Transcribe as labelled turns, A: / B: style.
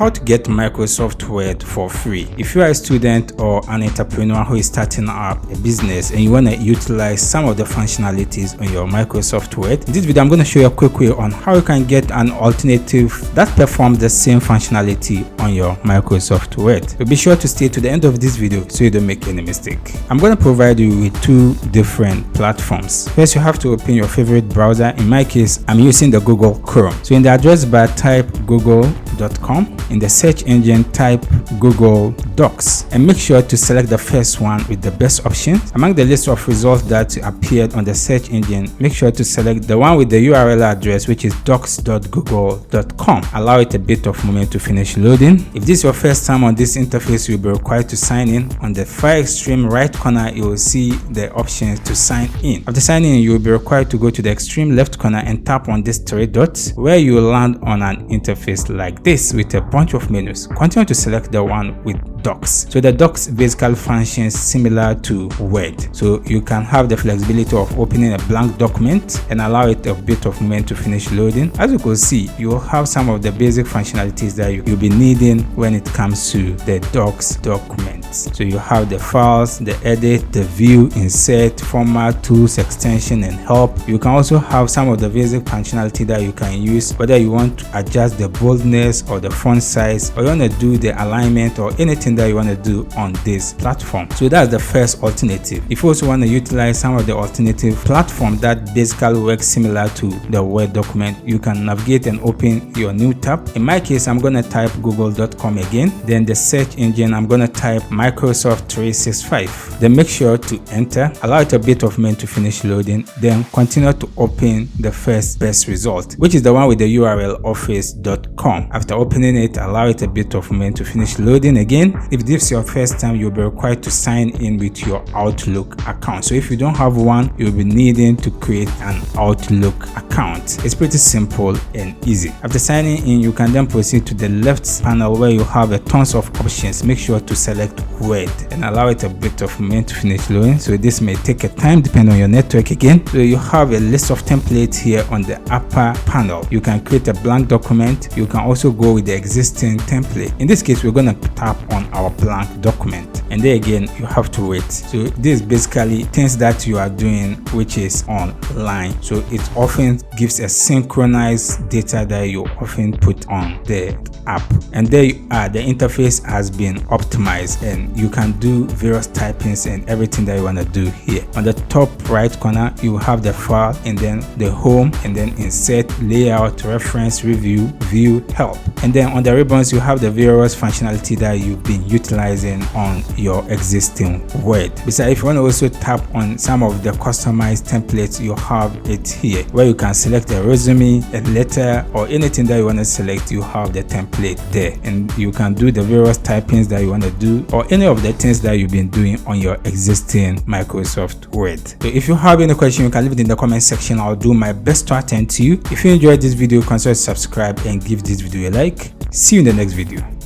A: how to get Microsoft Word for free. If you are a student or an entrepreneur who is starting up a business and you want to utilize some of the functionalities on your Microsoft Word, in this video I'm going to show you a quick way on how you can get an alternative that performs the same functionality on your Microsoft Word. So be sure to stay to the end of this video so you don't make any mistake. I'm going to provide you with two different platforms. First, you have to open your favorite browser. In my case, I'm using the Google Chrome. So in the address bar, type google.com. In the search engine, type Google Docs and make sure to select the first one with the best options. Among the list of results that appeared on the search engine, make sure to select the one with the URL address, which is docs.google.com. Allow it a bit of moment to finish loading. If this is your first time on this interface, you'll be required to sign in. On the far extreme right corner, you will see the options to sign in. After signing in, you will be required to go to the extreme left corner and tap on these three dots, where you will land on an interface like this with a bunch of menus. Continue to select the one with Docs. So the Docs basically functions similar to Word. So you can have the flexibility of opening a blank document and allow it a bit of moment to finish loading. As you can see, you will have some of the basic functionalities that you'll be needing when it comes to the Docs documents. So you have the files, the edit, the view, insert, format, tools, extension, and help. You can also have some of the basic functionality that you can use, whether you want to adjust the boldness or the font size, or you want to do the alignment or anything that you want to do on this platform. So that's the first alternative. If you also want to utilize some of the alternative platforms that basically work similar to the Word document, you can navigate and open your new tab. In my case, I'm going to type google.com again. Then the search engine, I'm going to type Microsoft 365. Then make sure to enter. Allow it a bit of moment to finish loading. Then continue to open the first best result, which is the one with the URL office.com. After opening it, allow it a bit of moment to finish loading again. If this is your first time, you'll be required to sign in with your Outlook account. So if you don't have one, you'll be needing to create an Outlook account. It's pretty simple and easy. After signing in, you can then proceed to the left panel where you have a tons of options. Make sure to select Word and allow it a bit of moment to finish loading. So this may take a time depending on your network again. So you have a list of templates here on the upper panel. You can create a blank document. You can also go with the existing template. In this case, we're going to tap on our blank document, and then again you have to wait. So this is basically things that you are doing which is online. So it often gives a synchronized data that you often put on the app, and there you are. The interface has been optimized and you can do various typings and everything that you want to do here. On the top right corner, you have the file, and then the home, and then insert, layout, reference, review, view, help, and then on the ribbons you have the various functionality that you've been utilizing on your existing Word. Besides, if you want to also tap on some of the customized templates, you have it here where you can select a resume, a letter, or anything that you want to select. You have the template there, and you can do the various typings that you want to do, or any of the things that you've been doing on your existing Microsoft Word. So if you have any question, you can leave it in the comment section. I'll do my best to attend to you. If you enjoyed this video, consider subscribe and give this video a like. See you in the next video.